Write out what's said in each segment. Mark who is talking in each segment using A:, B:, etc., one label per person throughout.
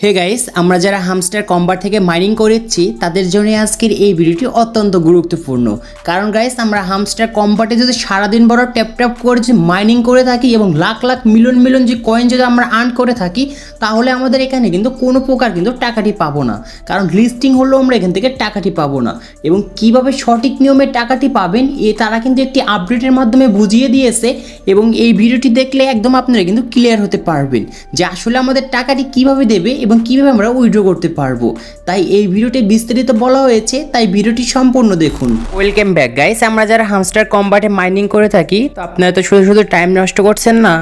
A: Hey guys, আমরা যারা hamster কম্বার থেকে মাইনিং করেছি তাদের জন্য আজকের এই ভিডিওটি অত্যন্ত গুরুত্বপূর্ণ। কারণ গাইস, আমরা হামস্টার কম্বাটে যদি সারাদিন বড় ট্যাপ করে যে মাইনিং করে থাকি এবং লাখ লাখ মিলিয়ন যে কয়েন যদি আমরা আর্ন করে থাকি, তাহলে আমাদের এখানে কিন্তু কোনো প্রকার কিন্তু টাকাটি পাবো না। কারণ লিস্টিং হলেও আমরা এখান থেকে টাকাটি পাবো না। এবং কিভাবে সঠিক নিয়মে টাকাটি পাবেন তারা কিন্তু একটি আপডেটের মাধ্যমে বুঝিয়ে দিয়েছে। এবং এই ভিডিওটি দেখলে একদম আপনারা কিন্তু ক্লিয়ার হতে পারবেন যে আসলে আমাদের টাকাটি কিভাবে দেবে এবং কিভাবে আমরা উইথড্র করতে পারবো। তাই এই ভিডিওটি বিস্তারিত বলা হয়েছে, তাই ভিডিওটি সম্পূর্ণ দেখুন। ওয়েলকাম ব্যাক গাইস, আমরা যারা হামস্টার কম্বাটে মাইনিং করে থাকি, তো আপনারা তো শুধু টাইম নষ্ট করছেন না।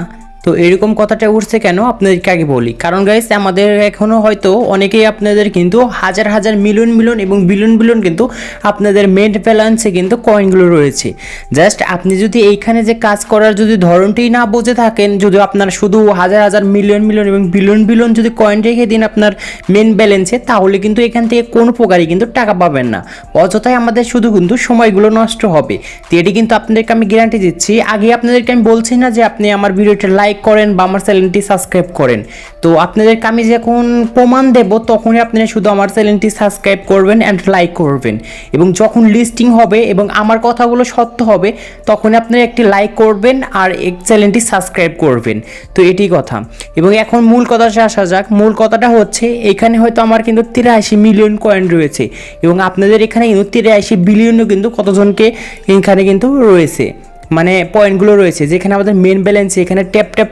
A: তো এরকম কথাটা উঠছে কেন আপনাদেরকে আগে বলি। কারণ গাইস, আমাদের এখনও হয়তো অনেকেই আপনাদের কিন্তু হাজার মিলিয়ন এবং বিলিয়ন কিন্তু আপনাদের মেন ব্যালেন্সে কিন্তু কয়েনগুলো রয়েছে। জাস্ট আপনি যদি এইখানে যে কাজ করার যদি ধরনটাই না বুঝে থাকেন, যদি আপনার শুধু হাজার মিলিয়ন এবং বিলিয়ন যদি কয়েন রেখে দিন আপনার মেন ব্যালেন্সে, তাহলে কিন্তু এখান থেকে কোনো প্রকারই কিন্তু টাকা পাবেন না। অযথাই আমাদের শুধু কিন্তু সময়গুলো নষ্ট হবে। তো এটি কিন্তু আপনাদেরকে আমি গ্যারান্টি দিচ্ছি। আগে আপনাদেরকে আমি বলছি না যে আপনি আমার ভিডিওটা লাইক করেন বা আমার চ্যানেলটি সাবস্ক্রাইব করেন। তো আপনাদেরকে আমি যখন প্রমাণ দেব তখনই আপনারা শুধু আমার চ্যানেলটি সাবস্ক্রাইব করবেন অ্যান্ড লাইক করবেন। এবং যখন লিস্টিং হবে এবং আমার কথাগুলো সত্য হবে, তখন আপনারা একটি লাইক করবেন আর এক চ্যানেলটি সাবস্ক্রাইব করবেন। তো এটি কথা। এবং এখন মূল কথাটা আসা যাক। মূল কথাটা হচ্ছে, এখানে হয়তো আমার কিন্তু 83 মিলিয়ন কয়েন রয়েছে এবং আপনাদের এখানে কিন্তু 83 বিলিয়নও কিন্তু কতজনকে এখানে কিন্তু রয়েছে, মানে পয়েন্টগুলো রয়েছে। যেখানে আমাদের মেন ব্যালেন্স, এখানে ট্যাপ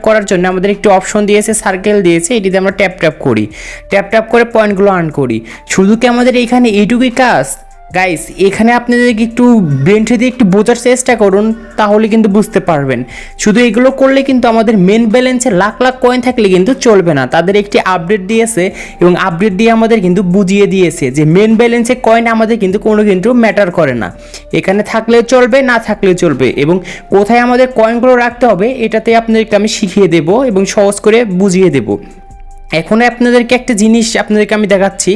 A: করার জন্য আমাদের একটি অপশন দিয়েছে, সার্কেল দিয়েছে, এটিতে আমরা ট্যাপ করি, ট্যাপ করে পয়েন্টগুলো আর্ন করি। শুধু কি আমাদের এখানে এইটুকুই কাজ? গাইস, এখানে আপনাদেরকে একটু ব্রেনটা দিয়ে একটু বোঝার চেষ্টা করুন, তাহলে কিন্তু বুঝতে পারবেন। শুধু এগুলো করলে কিন্তু আমাদের মেন ব্যালেন্সে লাখ কয়েন থাকলে কিন্তু চলবে না। তাদের একটি আপডেট দিয়েছে এবং আপডেট দিয়ে আমাদের কিন্তু বুঝিয়ে দিয়েছে যে মেন ব্যালেন্সে কয়েন আমাদের কিন্তু কিন্তু ম্যাটার করে না। এখানে থাকলেও চলবে, না থাকলেও চলবে। এবং কোথায় আমাদের কয়েনগুলো রাখতে হবে এটাতে আপনাদেরকে আমি শিখিয়ে দেবো এবং সহজ করে বুঝিয়ে দেবো। এখন আপনাদেরকে একটা জিনিস আপনাদেরকে আমি দেখাচ্ছি।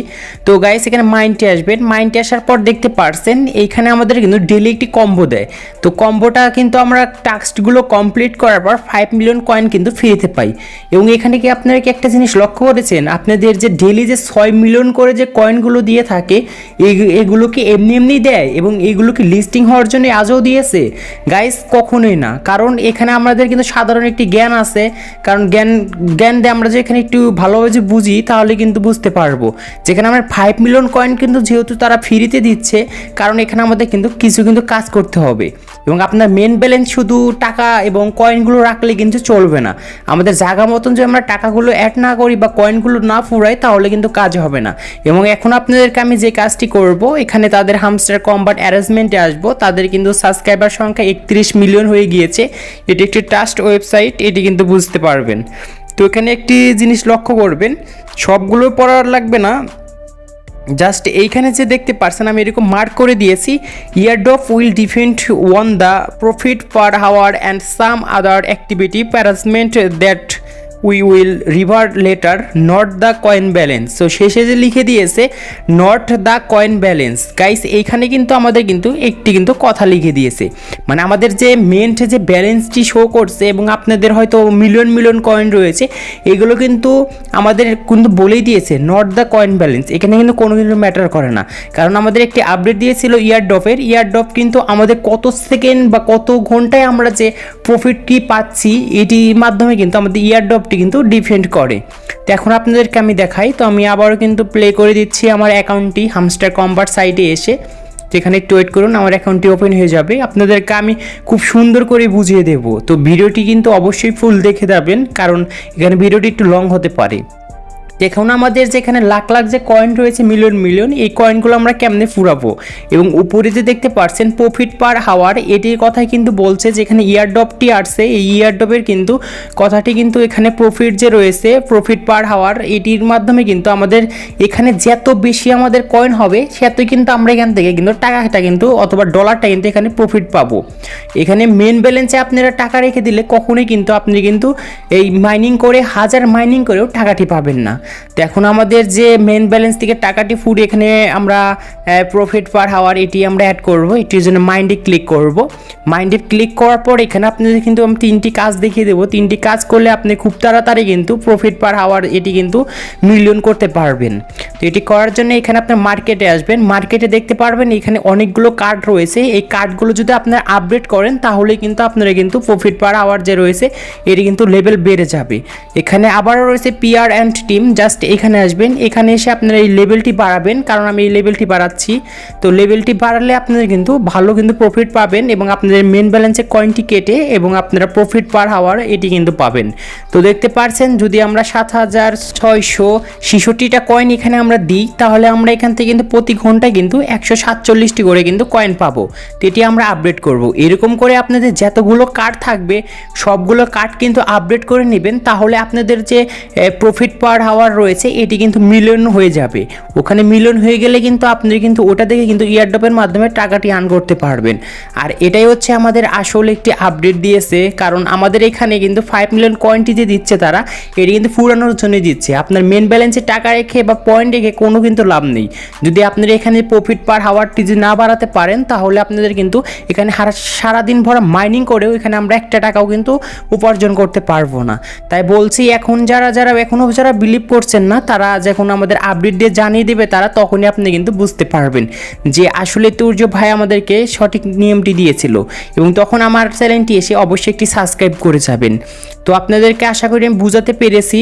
A: তো গাইস, এখানে মাইন্ডে আসবেন। মাইন্ডে আসার পর দেখতে পারছেন এইখানে আমাদের কিন্তু ডেলি একটি কম্বো দেয়। তো কম্বোটা কিন্তু আমরা টাস্কগুলো কমপ্লিট করার পর 5 মিলিয়ন কয়েন কিন্তু ফ্রিতে পাই। এবং এখানে কি আপনারা কি একটা জিনিস লক্ষ্য করেছেন, আপনাদের যে ডেলি যে 6 মিলিয়ন করে যে কয়েনগুলো দিয়ে থাকে, এগুলো কি এমনি দেয় এবং এগুলো কি লিস্টিং হওয়ার জন্য আজও দিয়েছে? গাইস, কখনোই না। কারণ এখানে আমাদের কিন্তু সাধারণ একটি জ্ঞান আছে। কারণ জ্ঞান দিয়ে আমরা যে এখানে একটু ভালোভাবে যে বুঝি, তাহলে কিন্তু বুঝতে পারবো। যেখানে আমরা 5 মিলিয়ন কয়েন কিন্তু যেহেতু তারা ফ্রিতে দিচ্ছে, কারণ এখানে আমাদের কিন্তু কিছু কাজ করতে হবে। এবং আপনার মেন ব্যালেন্স শুধু টাকা এবং কয়েনগুলো রাখলে কিন্তু চলবে না। আমাদের জায়গা মতন যদি আমরা টাকাগুলো অ্যাড না করি বা কয়েনগুলো না ফুরাই, তাহলে কিন্তু কাজ হবে না। এবং এখন আপনাদেরকে আমি যে কাজটি করব, এখানে তাদের হামস্টার কম্বাট অ্যারেঞ্জমেন্টে আসবো। তাদের কিন্তু সাবস্ক্রাইবার সংখ্যা 31 মিলিয়ন হয়ে গিয়েছে। এটি একটি ট্রাস্ট ওয়েবসাইট, এটি কিন্তু বুঝতে পারবেন। তো এখানে একটি জিনিস লক্ষ্য করবেন, সবগুলো পড়ার লাগবে না। জাস্ট এইখানে যে দেখতে পারছেন আমি এরকম মার্ক করে দিয়েছি, airdrop will depend on the profit per hour and some other activity প্যারাসমেন্ট that we will revert later, not the coin balance. So শেষে যে লিখে দিয়েছে not the coin balance. Guys, এইখানে কিন্তু আমাদের একটি কথা লিখে দিয়েছে, মানে আমাদের যে মেন যে ব্যালেন্সটি শো করছে এবং আপনাদের হয়তো মিলিয়ন কয়েন রয়েছে, এগুলো কিন্তু আমাদের বলেই দিয়েছে নট দ্য কয়েন ব্যালেন্স। এখানে কিন্তু কোনো ম্যাটার করে না। কারণ আমাদের একটি আপডেট দিয়েছিল ইয়ারড্রপ কিন্তু আমাদের কত সেকেন্ড বা কত ঘন্টায় আমরা যে প্রফিটটি পাচ্ছি, এটির মাধ্যমে কিন্তু আমাদের ইয়ারড্রপ কিন্তু ডিপেন্ড করে। তো এখন আপনাদেরকে আমি দেখাই। তো আমি আবারও কিন্তু প্লে করে দিচ্ছি আমার অ্যাকাউন্টটি হামস্টার কম্বাট সাইটে এসে। যেখানে একটু ওয়েট করুন, আমার অ্যাকাউন্টটি ওপেন হয়ে যাবে। আপনাদেরকে আমি খুব সুন্দর করে বুঝিয়ে দেব। তো ভিডিওটি কিন্তু অবশ্যই ফুল দেখে যাবেন, কারণ এখানে ভিডিওটি একটু লং হতে পারে। এখন আমাদের যেখানে লাখ যে কয়েন রয়েছে মিলিয়ন, এই কয়েনগুলো আমরা কেমনে ফুরাবো? এবং উপরে যে দেখতে পাচ্ছেন প্রফিট পার হাওয়ার, এটির কথাই কিন্তু বলছে। যেখানে ইয়ারড্রপটি আসছে, এই ইয়ারড্রপের কিন্তু কথাটি কিন্তু এখানে প্রফিট যে রয়েছে, প্রফিট পার হাওয়ার, এটির মাধ্যমে কিন্তু আমাদের এখানে যত বেশি আমাদের কয়েন হবে, সেতই কিন্তু আমরা এখান থেকে কিন্তু টাকাটা কিন্তু অথবা ডলারটা কিন্তু এখানে প্রফিট পাবো। এখানে মেন ব্যালেন্সে আপনারা টাকা রেখে দিলে কখনোই কিন্তু আপনি কিন্তু এই মাইনিং করে মাইনিং করেও টাকাটি পাবেন না। তো এখন আমাদের যে মেন ব্যালেন্স থেকে টাকাটি ফুরিয়ে এখানে আমরা প্রফিট পার হাওয়ার এটি আমরা অ্যাড করব। এটির জন্য মাইন্ডে ক্লিক করব। মাইন্ডে ক্লিক করার পর এখানে আপনাদের কিন্তু আমি 3টি কাজ দেখিয়ে দেবো। 3টি কাজ করলে আপনি খুব তাড়াতাড়ি কিন্তু প্রফিট পার হাওয়ার এটি কিন্তু মিলিয়ন করতে পারবেন। তো এটি করার জন্য এখানে আপনার মার্কেটে আসবেন। মার্কেটে দেখতে পারবেন এখানে অনেকগুলো কার্ড রয়েছে। এই কার্ডগুলো যদি আপনারা আপডেট করেন তাহলে কিন্তু আপনারা কিন্তু প্রফিট পার হাওয়ার যে রয়েছে এটি কিন্তু লেভেল বেড়ে যাবে। এখানে আবারও রয়েছে পিআর অ্যান্ড টিম, জাস্ট এখানে আসবেন। এখানে এসে আপনারা এই লেভেলটি বাড়াবেন, কারণ আমি এই লেভেলটি বাড়াচ্ছি। তো লেভেলটি বাড়ালে আপনারা কিন্তু ভালো কিন্তু প্রফিট পাবেন এবং আপনাদের মেন ব্যালেন্সে কয়েনটি কেটে এবং আপনারা প্রফিট পার হাওয়ার এটি কিন্তু পাবেন। তো দেখতে পাচ্ছেন যদি আমরা 7666টা কয়েন এখানে আমরা দিই তাহলে আমরা এখান থেকে কিন্তু প্রতি ঘন্টায় কিন্তু 147টি করে কিন্তু কয়েন পাবো। তো এটি আমরা আপডেট করব। এরকম করে আপনাদের যতগুলো কার্ড থাকবে সবগুলো কার্ড কিন্তু আপডেট করে নেবেন, তাহলে আপনাদের যে প্রফিট পার হাওয়ার রয়েছে এটি কিন্তু মিলিয়ন হয়ে যাবে। ওখানে মিলিয়ন হয়ে গেলে কিন্তু আপনি কিন্তু ওটা থেকে কিন্তু ইয়ারড্রপের মাধ্যমে টাকাটি আর্ন করতে পারবেন। আর এটাই হচ্ছে আমাদের আসলে একটি আপডেট দিয়েছে, কারণ আমাদের এখানে কিন্তু 5 মিলিয়ন কয়েনটি যে দিচ্ছে তারা এটি কিন্তু ফুরানোর জন্য দিচ্ছে। আপনার মেন ব্যালেন্সে টাকা রেখে বা পয়েন্ট রেখে কোনো কিন্তু লাভ নেই। যদি আপনারা এখানে প্রফিট পার হাওয়ারটি যদি না বাড়াতে পারেন তাহলে আপনাদের কিন্তু এখানে সারাদিন ভরা মাইনিং করেও এখানে আমরা একটা টাকাও কিন্তু উপার্জন করতে পারবো না। তাই বলছি এখন যারা এখনও যারা বিলিভ করছেন না তারা যখন আমাদের আপডেট দিয়ে জানিয়ে দেবে তারা তখনই আপনি কিন্তু বুঝতে পারবেন যে আসলে তুর্য ভাই আমাদেরকে সঠিক নিয়মটি দিয়েছিল। এবং তখন আমার চ্যানেলটি এসে অবশ্যই একটি সাবস্ক্রাইব করে যাবেন। তো আপনাদেরকে আশা করি আমি বুঝাতে পেরেছি।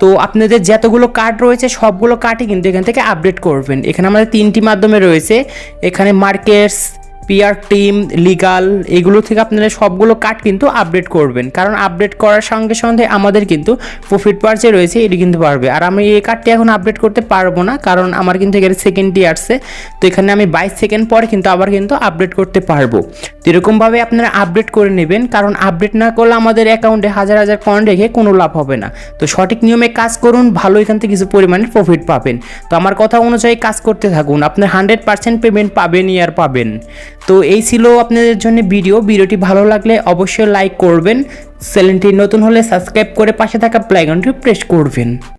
A: তো আপনাদের যতগুলো কার্ড রয়েছে সবগুলো কার্ডই কিন্তু এখান থেকে আপডেট করবেন। এখানে আমাদের 3টি মাধ্যমে রয়েছে, এখানে মার্কেটস, পিআর টিম, লিগাল, এগুলো থেকে আপনারা সবগুলো কার্ড কিন্তু আপডেট করবেন, কারণ আপডেট করার সঙ্গে সঙ্গে আমাদের কিন্তু প্রফিট পার যে রয়েছে এটি কিন্তু বাড়বে। আর আমি এই কার্ডটি এখন আপডেট করতে পারবো না, কারণ আমার কিন্তু এখানে সেকেন্ডটি আসছে। তো এখানে আমি 22 সেকেন্ড পরে কিন্তু আবার কিন্তু আপডেট করতে পারবো। তো এরকমভাবে আপনারা আপডেট করে নেবেন, কারণ আপডেট না করলে আমাদের অ্যাকাউন্টে হাজার হাজার কয়েন রেখে কোনো লাভ হবে না। তো সঠিক নিয়মে কাজ করুন, ভালো এখান থেকে কিছু পরিমাণে প্রফিট পাবেন। তো আমার কথা অনুযায়ী কাজ করতে থাকুন, আপনার 100% পেমেন্ট পাবেনই আর পাবেন। তো এই ছিল আপনাদের জন্য ভিডিওটি ভালো লাগলে অবশ্যই লাইক করবেন, চ্যানেলটি নতুন হলে সাবস্ক্রাইব করে পাশে থাকা বেল আইকনটি প্রেস করবেন।